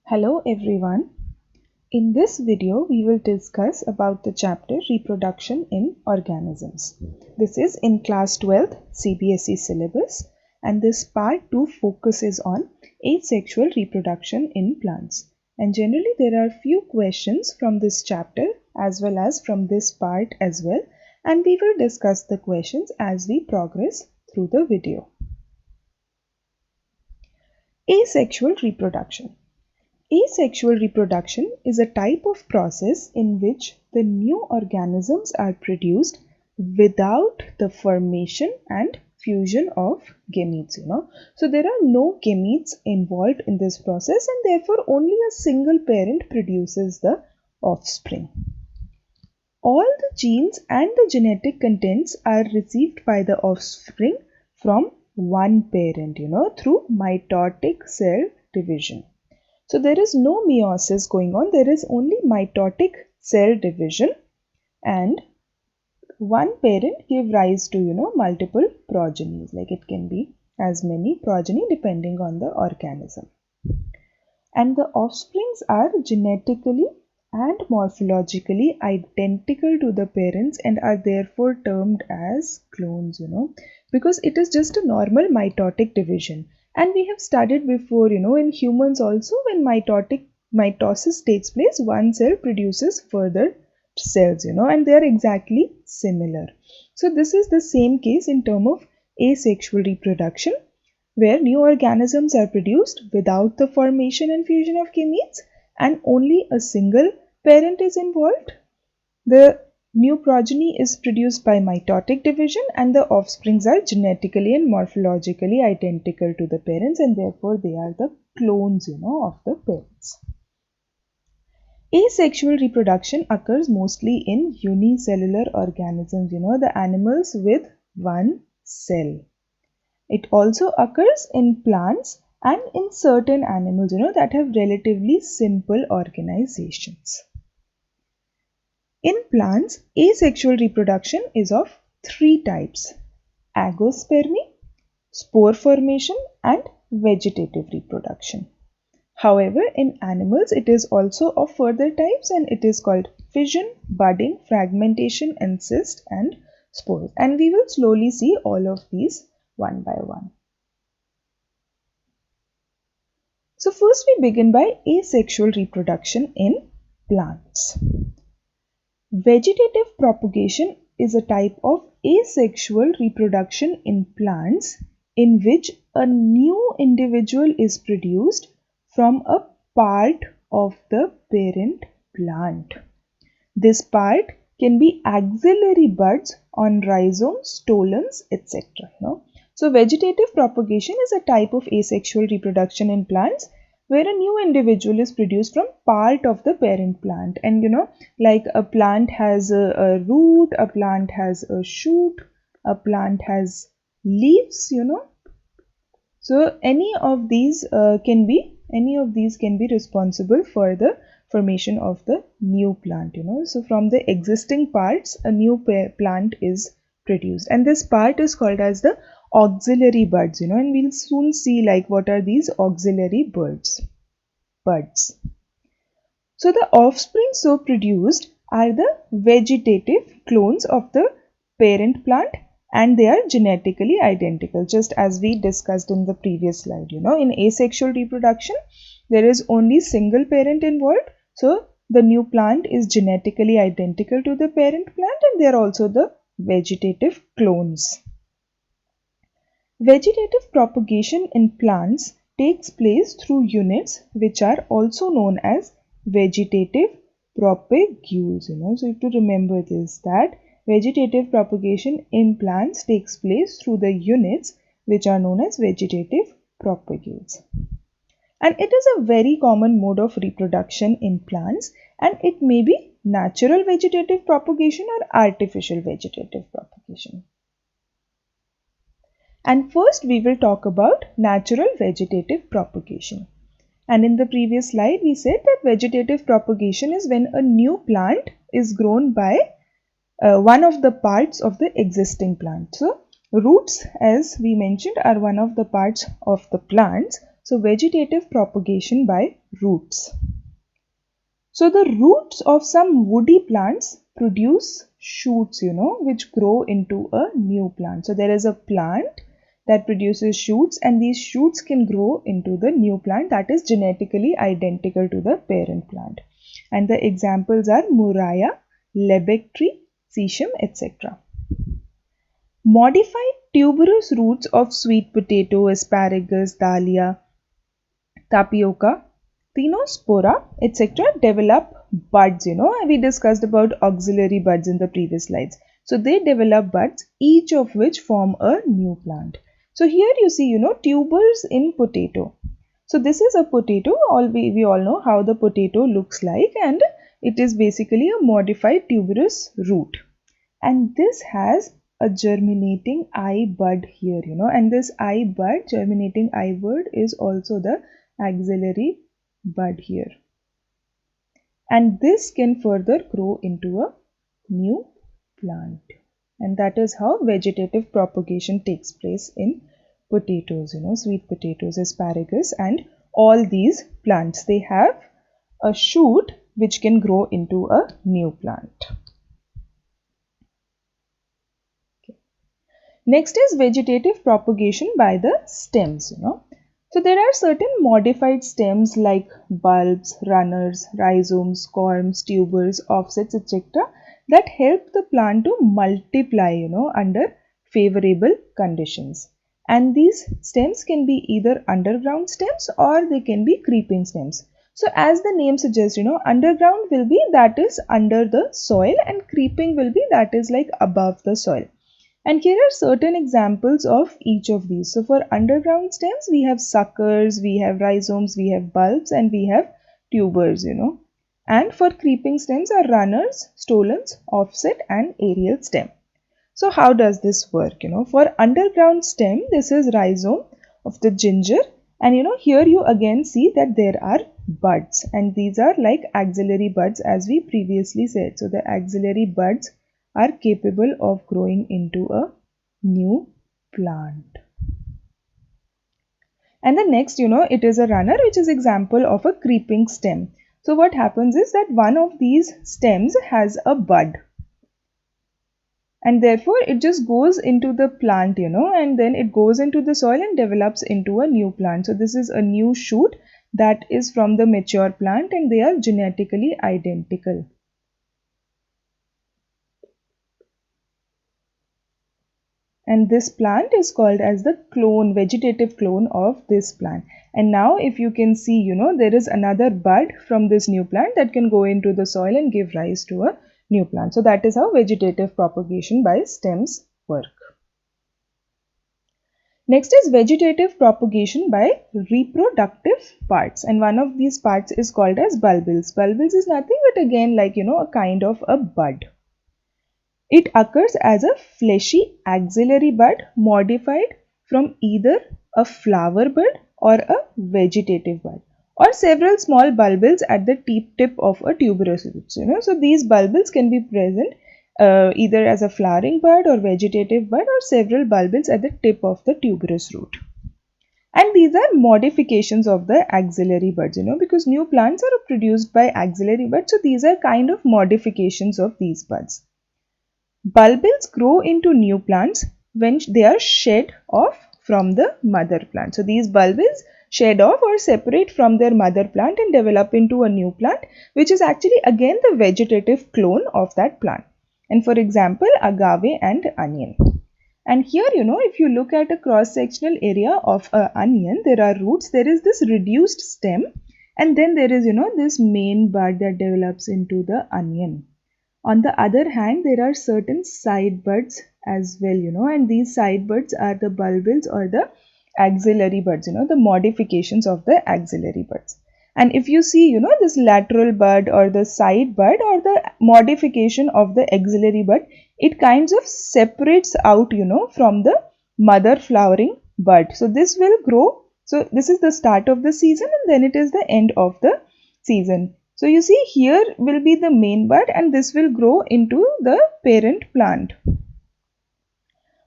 Hello everyone. In this video we will discuss about the chapter Reproduction in Organisms. This is in class 12th CBSE syllabus and this part 2 focuses on asexual reproduction in plants. And generally there are few questions from this chapter as well as from this part as well, and we will discuss the questions as we progress through the video. Asexual reproduction. Asexual reproduction is a type of process in which the new organisms are produced without the formation and fusion of gametes, So there are no gametes involved in this process and therefore only a single parent produces the offspring. All the genes and the genetic contents are received by the offspring from one parent, through mitotic cell division. So there is no meiosis going on, there is only mitotic cell division and one parent give rise to multiple progenies, like it can be as many progeny depending on the organism. And the offsprings are genetically and morphologically identical to the parents and are therefore termed as clones, because it is just a normal mitotic division. And we have studied before, in humans also, when mitosis takes place, one cell produces further cells, and they are exactly similar. So this is the same case in terms of asexual reproduction, where new organisms are produced without the formation and fusion of gametes and only a single parent is involved. The new progeny is produced by mitotic division and the offsprings are genetically and morphologically identical to the parents and therefore they are the clones, of the parents. Asexual reproduction occurs mostly in unicellular organisms, the animals with one cell. It also occurs in plants and in certain animals, that have relatively simple organizations. In plants, asexual reproduction is of three types: agospermy, spore formation and vegetative reproduction. However, in animals it is also of further types and it is called fission, budding, fragmentation, and cyst and spores. And we will slowly see all of these one by one. So first we begin by asexual reproduction in plants. Vegetative propagation is a type of asexual reproduction in plants in which a new individual is produced from a part of the parent plant. This part can be axillary buds on rhizomes, stolons, etc. So vegetative propagation is a type of asexual reproduction in plants where a new individual is produced from part of the parent plant. And like a plant has a root, a plant has a shoot, a plant has leaves, So any of these can be responsible for the formation of the new plant, So from the existing parts, a new plant is produced. And this part is called as the auxiliary buds, and we'll soon see like what are these auxiliary buds. So the offspring so produced are the vegetative clones of the parent plant and they are genetically identical, just as we discussed in the previous slide. In asexual reproduction, there is only single parent involved. So the new plant is genetically identical to the parent plant and they are also the vegetative clones. Vegetative propagation in plants takes place through units which are also known as vegetative propagules. So you have to remember this, that vegetative propagation in plants takes place through the units which are known as vegetative propagules. And it is a very common mode of reproduction in plants, and it may be natural vegetative propagation or artificial vegetative propagation. And first we will talk about natural vegetative propagation. And in the previous slide we said that vegetative propagation is when a new plant is grown by one of the parts of the existing plant. So roots, as we mentioned, are one of the parts of the plants. So vegetative propagation by roots. So the roots of some woody plants produce shoots, which grow into a new plant. So there is a plant that produces shoots, and these shoots can grow into the new plant that is genetically identical to the parent plant. And the examples are Murraya, Lebec tree, Sesame, etc. Modified tuberous roots of sweet potato, asparagus, dahlia, tapioca, Ctenospora, etc. develop buds. We discussed about auxiliary buds in the previous slides. So they develop buds, each of which form a new plant. So here you see, tubers in potato. So this is a potato. We all know how the potato looks like, and it is basically a modified tuberous root. And this has a germinating eye bud here, and this eye bud, germinating eye bud, is also the axillary bud here. And this can further grow into a new plant. And that is how vegetative propagation takes place in potatoes, sweet potatoes, asparagus, and all these plants. They have a shoot which can grow into a new plant. Next is vegetative propagation by the stems, So there are certain modified stems like bulbs, runners, rhizomes, corms, tubers, offsets, etc. that help the plant to multiply, under favorable conditions. And these stems can be either underground stems or they can be creeping stems. So as the name suggests, underground will be that is under the soil, and creeping will be that is like above the soil. And here are certain examples of each of these. So for underground stems, we have suckers, we have rhizomes, we have bulbs, and we have tubers, And for creeping stems are runners, stolons, offset, and aerial stem. So how does this work? For underground stem, this is rhizome of the ginger. And here you again see that there are buds. And these are like axillary buds as we previously said. So the axillary buds are capable of growing into a new plant. And the next, it is a runner, which is example of a creeping stem. So what happens is that one of these stems has a bud. And therefore, it just goes into the plant, and then it goes into the soil and develops into a new plant. So this is a new shoot that is from the mature plant, and they are genetically identical. And this plant is called as the clone, vegetative clone of this plant. And now if you can see, there is another bud from this new plant that can go into the soil and give rise to a new plant. So that is how vegetative propagation by stems work. Next is vegetative propagation by reproductive parts. And one of these parts is called as bulbils. Bulbils is nothing but again like, a kind of a bud. It occurs as a fleshy axillary bud modified from either a flower bud or a vegetative bud, or several small bulbils at the tip of a tuberous root. So these bulbils can be present either as a flowering bud or vegetative bud, or several bulbils at the tip of the tuberous root. And these are modifications of the axillary buds, because new plants are produced by axillary buds. So these are kind of modifications of these buds. Bulbils grow into new plants when they are shed off from the mother plant. So these bulbils shed off or separate from their mother plant and develop into a new plant, which is actually again the vegetative clone of that plant. And for example, agave and onion. And here, if you look at a cross-sectional area of an onion, there are roots, there is this reduced stem, and then there is, this main bud that develops into the onion. On the other hand, there are certain side buds as well, and these side buds are the bulbils or the axillary buds, the modifications of the axillary buds. And if you see, this lateral bud or the side bud or the modification of the axillary bud, it kinds of separates out, from the mother flowering bud. So this will grow. So this is the start of the season, and then it is the end of the season. So you see here will be the main bud, and this will grow into the parent plant.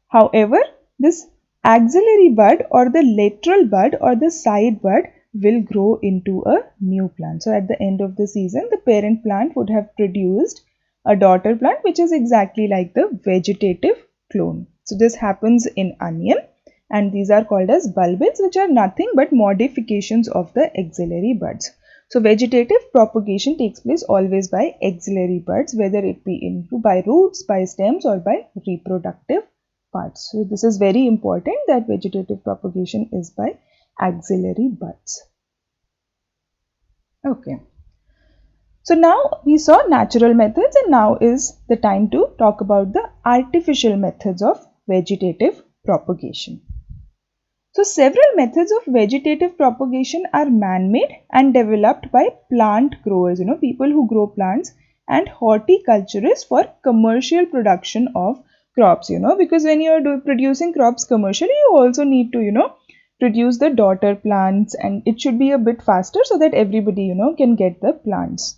However, this axillary bud or the lateral bud or the side bud will grow into a new plant. So at the end of the season, the parent plant would have produced a daughter plant which is exactly like the vegetative clone. So this happens in onion, and these are called as bulbils, which are nothing but modifications of the axillary buds. So vegetative propagation takes place always by axillary buds, whether it be by roots, by stems, or by reproductive parts. So this is very important that vegetative propagation is by axillary buds. Okay. So now we saw natural methods, and now is the time to talk about the artificial methods of vegetative propagation. So several methods of vegetative propagation are man-made and developed by plant growers, people who grow plants, and horticulturists for commercial production of crops, because when you are producing crops commercially, you also need to, produce the daughter plants, and it should be a bit faster so that everybody, can get the plants.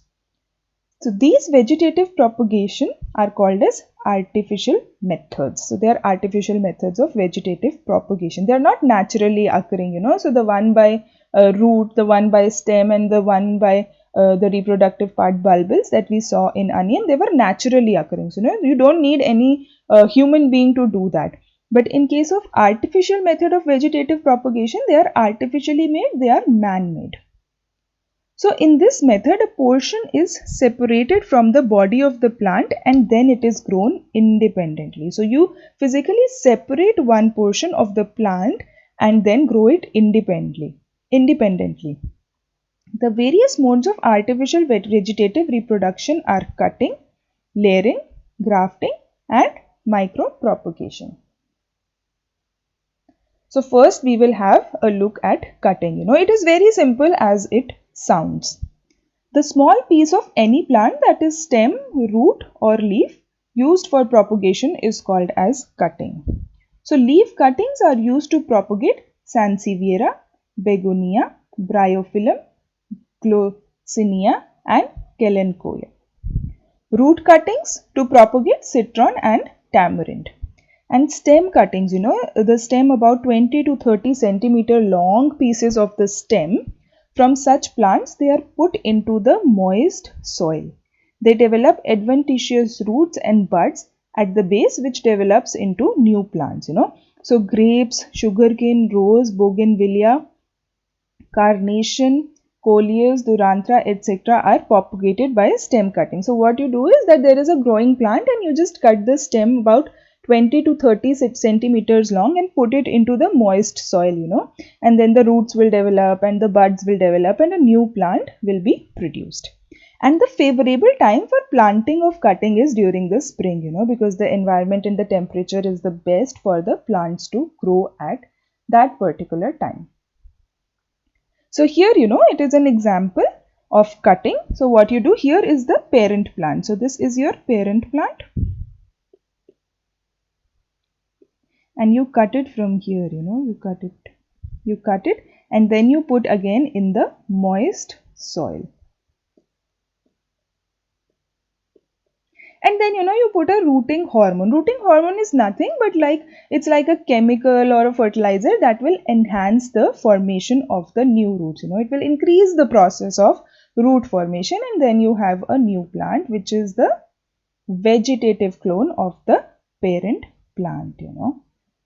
So these vegetative propagation are called as artificial methods. So they are artificial methods of vegetative propagation. They are not naturally occurring, So the one by root, the one by stem, and the one by the reproductive part bulbils that we saw in onion, they were naturally occurring. So you don't need any human being to do that. But in case of artificial method of vegetative propagation, they are artificially made, they are man-made. So in this method, a portion is separated from the body of the plant and then it is grown independently. So you physically separate one portion of the plant and then grow it independently. The various modes of artificial vegetative reproduction are cutting, layering, grafting, and micropropagation. So first we will have a look at cutting. It is very simple as it sounds. The small piece of any plant, that is stem, root, or leaf, used for propagation is called as cutting. So leaf cuttings are used to propagate Sansevieria, Begonia, Bryophyllum, Gloxinia, and Kalanchoe. Root cuttings to propagate citron and tamarind. And stem cuttings, the stem, about 20 to 30 centimeter long pieces of the stem. From such plants, they are put into the moist soil. They develop adventitious roots and buds at the base, which develops into new plants, So grapes, sugarcane, rose, bougainvillea, carnation, coleus, duranthra, etc. are propagated by stem cutting. So what you do is that there is a growing plant and you just cut the stem about 20 to 30 centimeters long and put it into the moist soil, and then the roots will develop and the buds will develop and a new plant will be produced. And the favorable time for planting of cutting is during the spring, because the environment and the temperature is the best for the plants to grow at that particular time. So here, it is an example of cutting. So what you do here is the parent plant. So this is your parent plant. And you cut it from here, you cut it and then you put again in the moist soil. And then, you put a rooting hormone. Rooting hormone is nothing but it's like a chemical or a fertilizer that will enhance the formation of the new roots. It will increase the process of root formation, and then you have a new plant, which is the vegetative clone of the parent plant,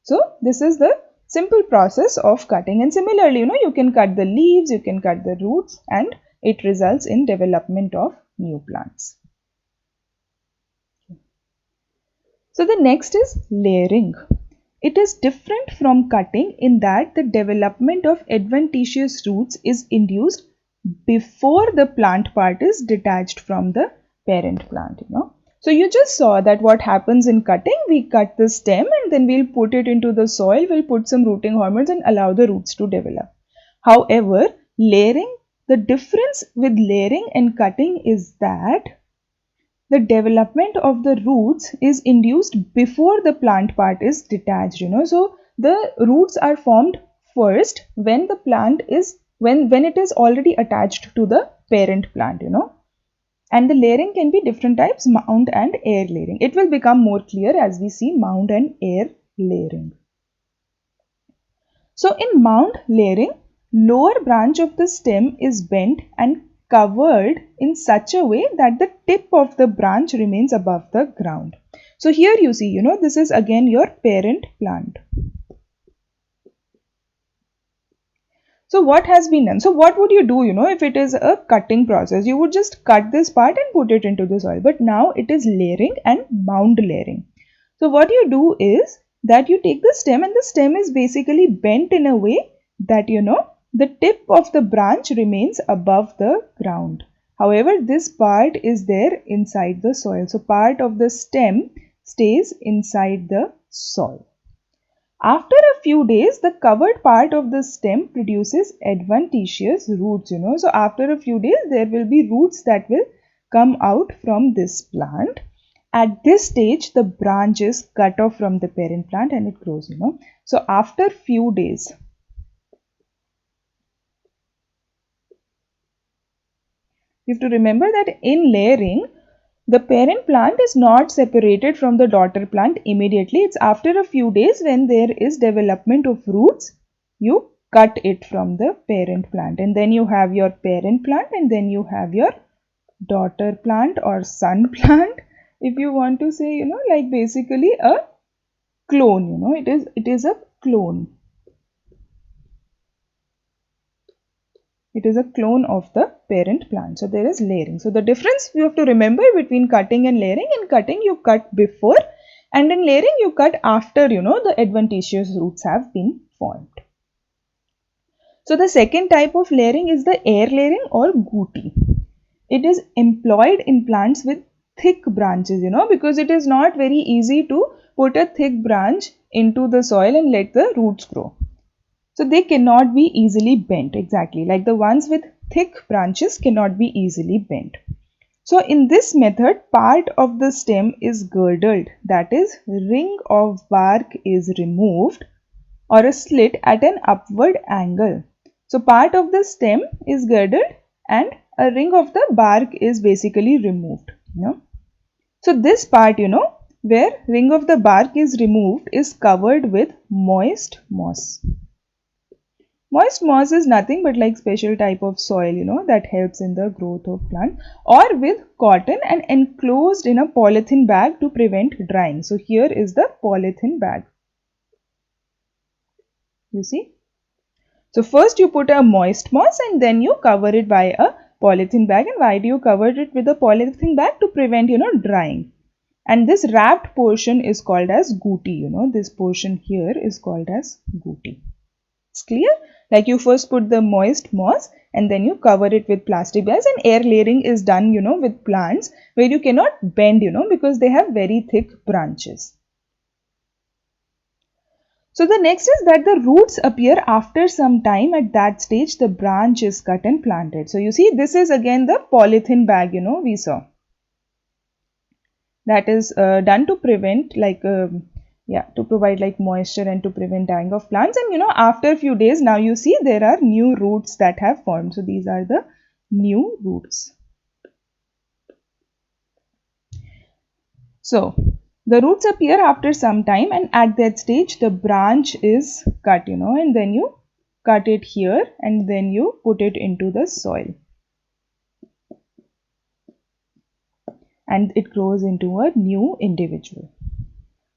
So this is the simple process of cutting, and similarly, you can cut the leaves, you can cut the roots, and it results in development of new plants. So the next is layering. It is different from cutting in that the development of adventitious roots is induced before the plant part is detached from the parent plant, So you just saw that what happens in cutting, we cut the stem and then we'll put it into the soil, we'll put some rooting hormones and allow the roots to develop. However, layering, the difference with layering and cutting is that the development of the roots is induced before the plant part is detached, So the roots are formed first when the plant is, when it is already attached to the parent plant, And the layering can be different types, mound and air layering. It will become more clear as we see mound and air layering. So in mound layering, lower branch of the stem is bent and covered in such a way that the tip of the branch remains above the ground. So here you see, this is again your parent plant. So what has been done? So what would you do, if it is a cutting process? You would just cut this part and put it into the soil. But now it is layering and mound layering. So what you do is that you take the stem, and the stem is basically bent in a way that, the tip of the branch remains above the ground. However, this part is there inside the soil. So part of the stem stays inside the soil. After a few days, the covered part of the stem produces adventitious roots, So after a few days, there will be roots that will come out from this plant. At this stage, the branch is cut off from the parent plant and it grows, So after few days, you have to remember that in layering, the parent plant is not separated from the daughter plant immediately. It's after a few days when there is development of roots, you cut it from the parent plant. And then you have your parent plant and then you have your daughter plant or son plant. If you want to say, like basically a clone, it is a clone. It is a clone of the parent plant. So there is layering. So the difference you have to remember between cutting and layering. In cutting you cut before, and in layering you cut after, the adventitious roots have been formed. So the second type of layering is the air layering or guti. It is employed in plants with thick branches, because it is not very easy to put a thick branch into the soil and let the roots grow. So they cannot be easily bent, exactly like the ones with thick branches cannot be easily bent. So in this method, part of the stem is girdled, that is, ring of bark is removed or a slit at an upward angle. So part of the stem is girdled and a ring of the bark is basically removed. So this part, where ring of the bark is removed is covered with moist moss. Moist moss is nothing but like special type of soil, that helps in the growth of plant, or with cotton and enclosed in a polythene bag to prevent drying. So here is the polythene bag. You see? So first you put a moist moss and then you cover it by a polythene bag. And why do you cover it with a polythene bag? To prevent, drying. And this wrapped portion is called as guti, this portion here is called as guti. It's clear? Like you first put the moist moss and then you cover it with plastic bags, and air layering is done, with plants where you cannot bend, because they have very thick branches. So the next is that the roots appear after some time. At that stage, the branch is cut and planted. So you see, this is again the polythene bag, we saw. That is done to prevent like to provide like moisture and to prevent dying of plants. And after a few days, now you see there are new roots that have formed. So these are the new roots. So the roots appear after some time, and at that stage the branch is cut, and then you cut it here and then you put it into the soil. And it grows into a new individual.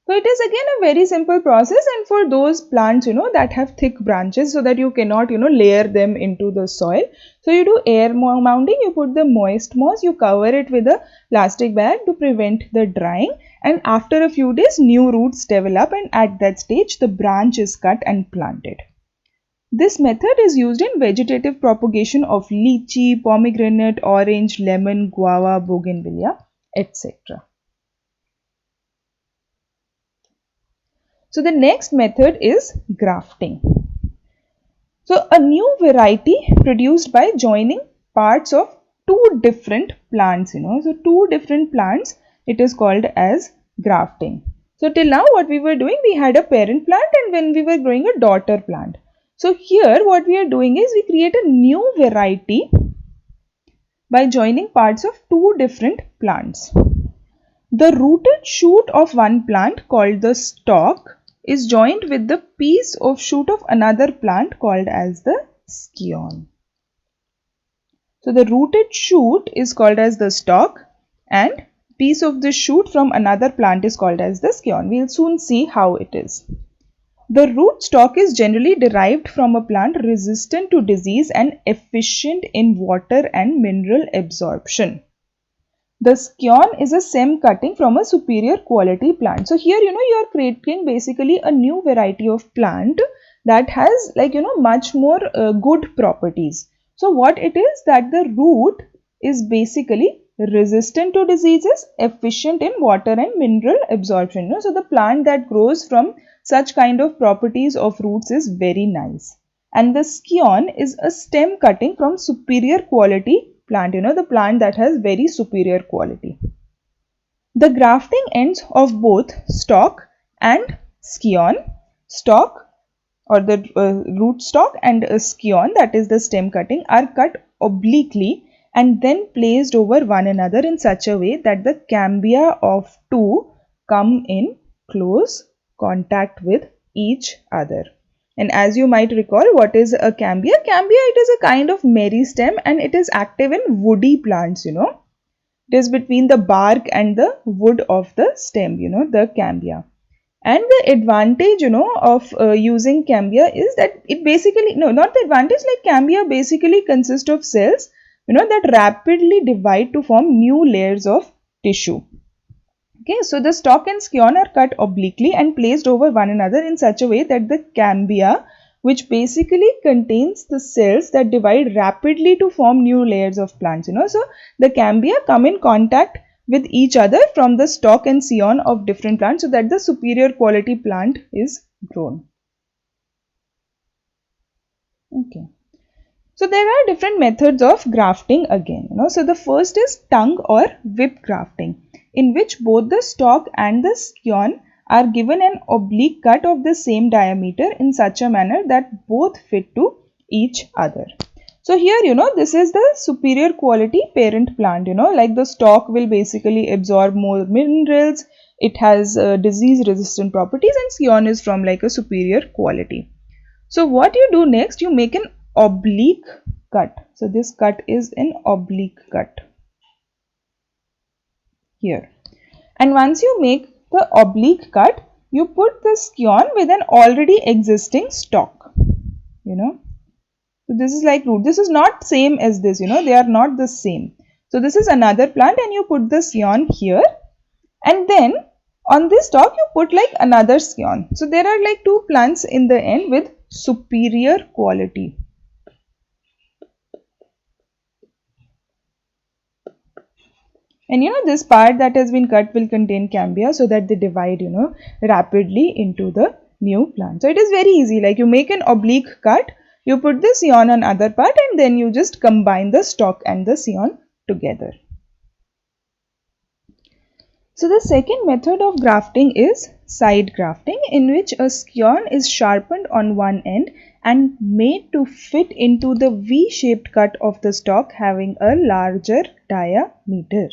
So it is again a very simple process, and for those plants that have thick branches, so that you cannot layer them into the soil. So you do air mounding, you put the moist moss, you cover it with a plastic bag to prevent the drying, and after a few days new roots develop, and at that stage the branch is cut and planted. This method is used in vegetative propagation of lychee, pomegranate, orange, lemon, guava, bougainvillea, etc. So the next method is grafting. So a new variety produced by joining parts of two different plants, So two different plants, it is called as grafting. So till now what we were doing, we had a parent plant and when we were growing a daughter plant. So here what we are doing is we create a new variety by joining parts of two different plants. The rooted shoot of one plant called the stalk is joined with the piece of shoot of another plant called as the scion. So the rooted shoot is called as the stalk, and piece of the shoot from another plant is called as the scion. We'll soon see how it is. The root stock is generally derived from a plant resistant to disease and efficient in water and mineral absorption. The scion is a stem cutting from a superior quality plant. So here you're creating basically a new variety of plant that has much more good properties. So what it is that the root is basically resistant to diseases, efficient in water and mineral absorption. So the plant that grows from such kind of properties of roots is very nice. And the scion is a stem cutting from superior quality plant, the plant that has very superior quality. The grafting ends of both stalk and scion, stalk or the root stalk and scion, that is the stem cutting, are cut obliquely and then placed over one another in such a way that the cambia of two come in close contact with each other. And as you might recall, what is a cambia? Cambia, it is a kind of meristem and it is active in woody plants, It is between the bark and the wood of the stem, the cambia. And the advantage, of using cambia is that it basically, no, not the advantage, like cambia basically consists of cells, that rapidly divide to form new layers of tissue. Okay, so the stalk and scion are cut obliquely and placed over one another in such a way that the cambia, which basically contains the cells that divide rapidly to form new layers of plants, So the cambia come in contact with each other from the stalk and scion of different plants so that the superior quality plant is grown. Okay. So there are different methods of grafting again, So the first is tongue or whip grafting, in which both the stalk and the scion are given an oblique cut of the same diameter in such a manner that both fit to each other. So here, this is the superior quality parent plant, like the stalk will basically absorb more minerals, it has disease resistant properties, and scion is from like a superior quality. So what you do next, you make an oblique cut. So this cut is an oblique cut here. And once you make the oblique cut, you put the scion with an already existing stalk, So this is like root. This is not same as this, they are not the same. So this is another plant and you put the scion here. And then on this stalk you put like another scion. So there are like two plants in the end with superior quality. And this part that has been cut will contain cambia so that they divide, rapidly into the new plant. So it is very easy. Like you make an oblique cut, you put the scion on other part and then you just combine the stalk and the scion together. So the second method of grafting is side grafting, in which a scion is sharpened on one end and made to fit into the V-shaped cut of the stalk having a larger diameter.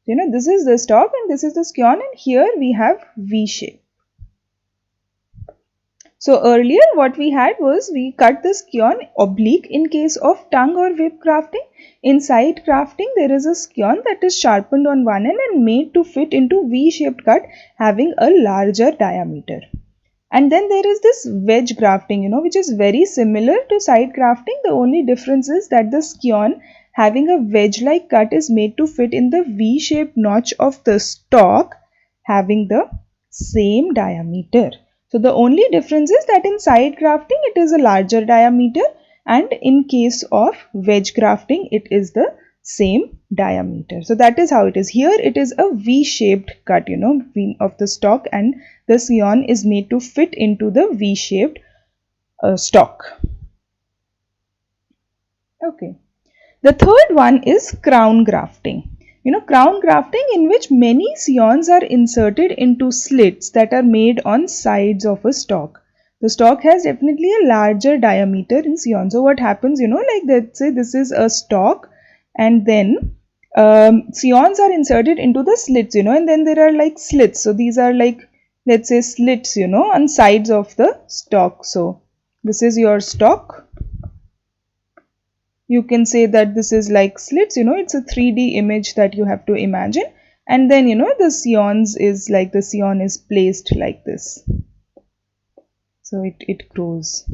This is the stalk and this is the scion, and here we have V shape. So earlier what we had was we cut the scion oblique in case of tongue or whip grafting. In side grafting there is a scion that is sharpened on one end and made to fit into V-shaped cut having a larger diameter. And then there is this wedge grafting, which is very similar to side grafting. The only difference is that the scion having a wedge-like cut is made to fit in the V-shaped notch of the stalk having the same diameter. So the only difference is that in side grafting it is a larger diameter, and in case of wedge grafting it is the same diameter. So that is how it is. Here it is a V-shaped cut, of the stalk, and the scion is made to fit into the V-shaped stalk. Okay. The third one is crown grafting. Crown grafting, in which many scions are inserted into slits that are made on sides of a stalk. The stalk has definitely a larger diameter in scion. So what happens, like let's say this is a stalk, and then scions are inserted into the slits, and then there are like slits. So these are like, let's say, slits, on sides of the stalk. So this is your stalk. You can say that this is like slits, it's a 3D image that you have to imagine. And then, the scions is like the scion is placed like this. So it grows.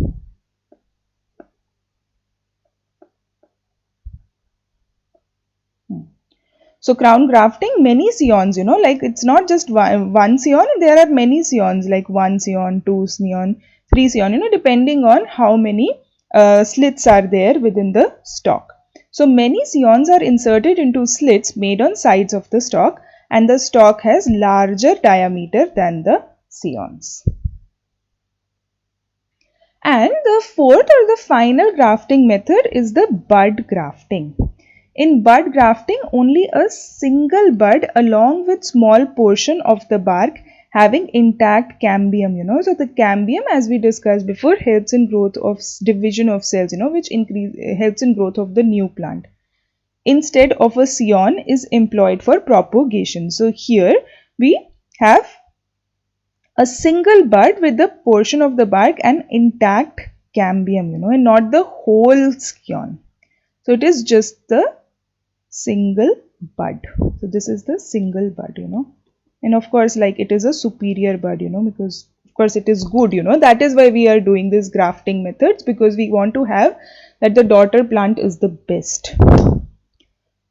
So crown grafting, many scions, like it's not just one scion, there are many scions like 1 scion, 2 scion, 3 scion, depending on how many slits are there within the stalk. So many scions are inserted into slits made on sides of the stalk, and the stalk has larger diameter than the scions. And the fourth or the final grafting method is the bud grafting. In bud grafting, only a single bud along with small portion of the bark having intact cambium, So the cambium, as we discussed before, helps in growth of division of cells, which helps in growth of the new plant. Instead of a scion is employed for propagation. So here we have a single bud with the portion of the bark and intact cambium, and not the whole scion. So it is just the single bud. So this is the single bud, and of course, like it is a superior bud, because of course it is good, that is why we are doing this grafting methods, because we want to have that the daughter plant is the best.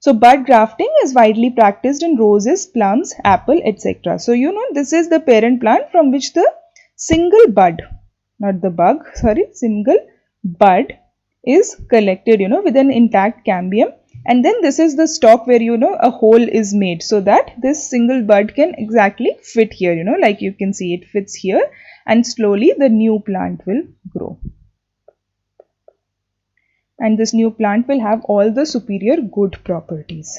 So bud grafting is widely practiced in roses, plums, apple, etc. So this is the parent plant from which the single bud, not the bug, sorry, single bud is collected, with an intact cambium. And then this is the stalk where, a hole is made so that this single bud can exactly fit here, like you can see it fits here, and slowly the new plant will grow. And this new plant will have all the superior good properties.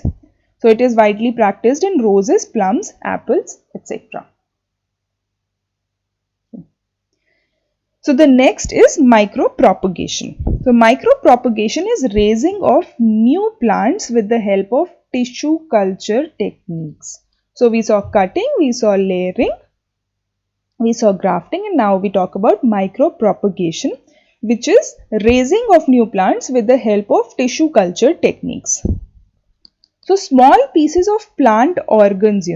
So it is widely practiced in roses, plums, apples, etc. So the next is micropropagation. So micropropagation is raising of new plants with the help of tissue culture techniques. So we saw cutting, we saw layering, we saw grafting, and now we talk about micropropagation, which is raising of new plants with the help of tissue culture techniques. So small pieces of plant organs,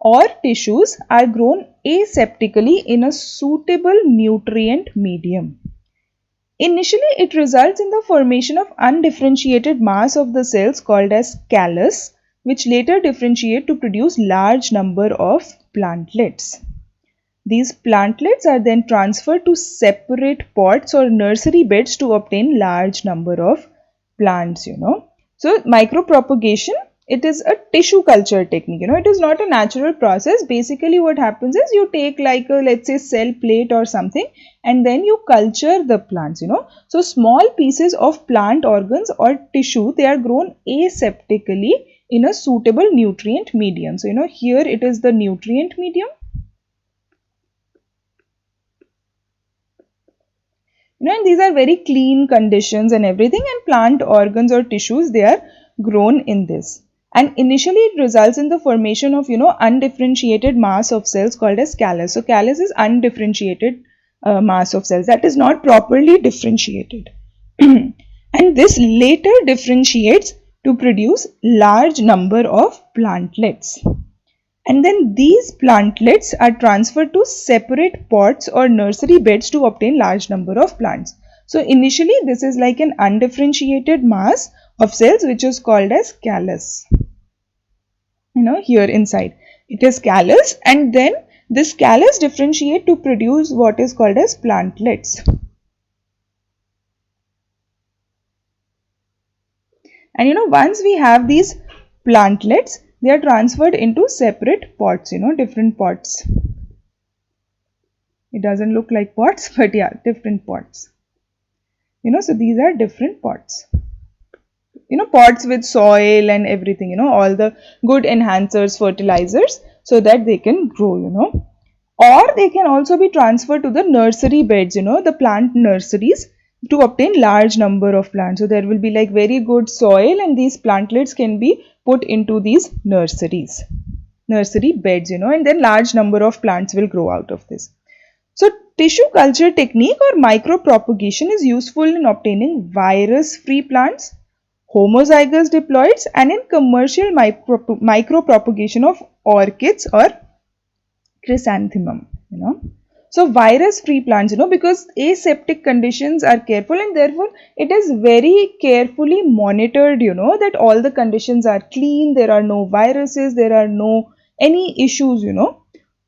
or tissues are grown aseptically in a suitable nutrient medium. Initially, it results in the formation of undifferentiated mass of the cells called as callus, which later differentiate to produce large number of plantlets. These plantlets are then transferred to separate pots or nursery beds to obtain large number of plants, So micropropagation, it is a tissue culture technique, it is not a natural process. Basically what happens is you take like a, let's say, cell plate or something, and then you culture the plants, So small pieces of plant organs or tissue, they are grown aseptically in a suitable nutrient medium. So, here it is the nutrient medium. And these are very clean conditions and everything, and plant organs or tissues, they are grown in this. And initially it results in the formation of, undifferentiated mass of cells called as callus. So callus is undifferentiated mass of cells that is not properly differentiated. And this later differentiates to produce large number of plantlets. And then these plantlets are transferred to separate pots or nursery beds to obtain large number of plants. So initially this is like an undifferentiated mass of cells which is called as callus. Here inside it is callus, and then this callus differentiate to produce what is called as plantlets. And once we have these plantlets, they are transferred into separate pots, different pots. It doesn't look like pots, but yeah, different pots. So these are different pots. Pots with soil and everything, all the good enhancers, fertilizers, so that they can grow, Or they can also be transferred to the nursery beds, the plant nurseries, to obtain large number of plants. So there will be like very good soil, and these plantlets can be put into these nursery beds, and then large number of plants will grow out of this. So tissue culture technique or micropropagation is useful in obtaining virus free plants homozygous diploids, and in commercial micropropagation of orchids or chrysanthemum, So virus free plants, because aseptic conditions are careful, and therefore it is very carefully monitored, that all the conditions are clean, there are no viruses, there are no any issues,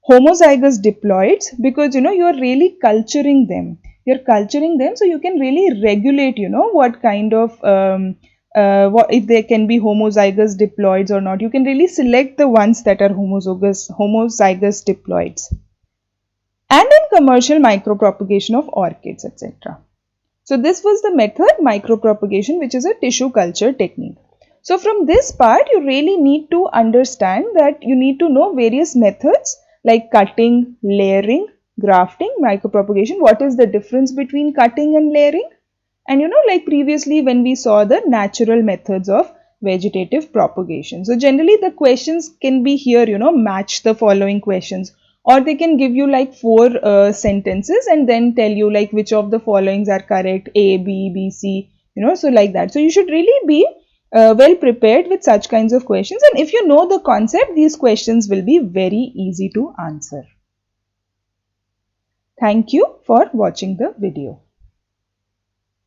Homozygous diploids, because you are really culturing them. You're culturing them so you can really regulate, what kind of what if there can be homozygous diploids or not. You can really select the ones that are homozygous diploids. And in commercial micropropagation of orchids, etc. So this was the method micropropagation, which is a tissue culture technique. So from this part, you really need to understand that you need to know various methods like cutting, layering, grafting, micropropagation. What is the difference between cutting and layering? And like previously when we saw the natural methods of vegetative propagation. So generally the questions can be here, match the following questions, or they can give you like 4 sentences and then tell you like which of the followings are correct, A, B, B, C, so like that. So you should really be well prepared with such kinds of questions, and if you know the concept, these questions will be very easy to answer. Thank you for watching the video.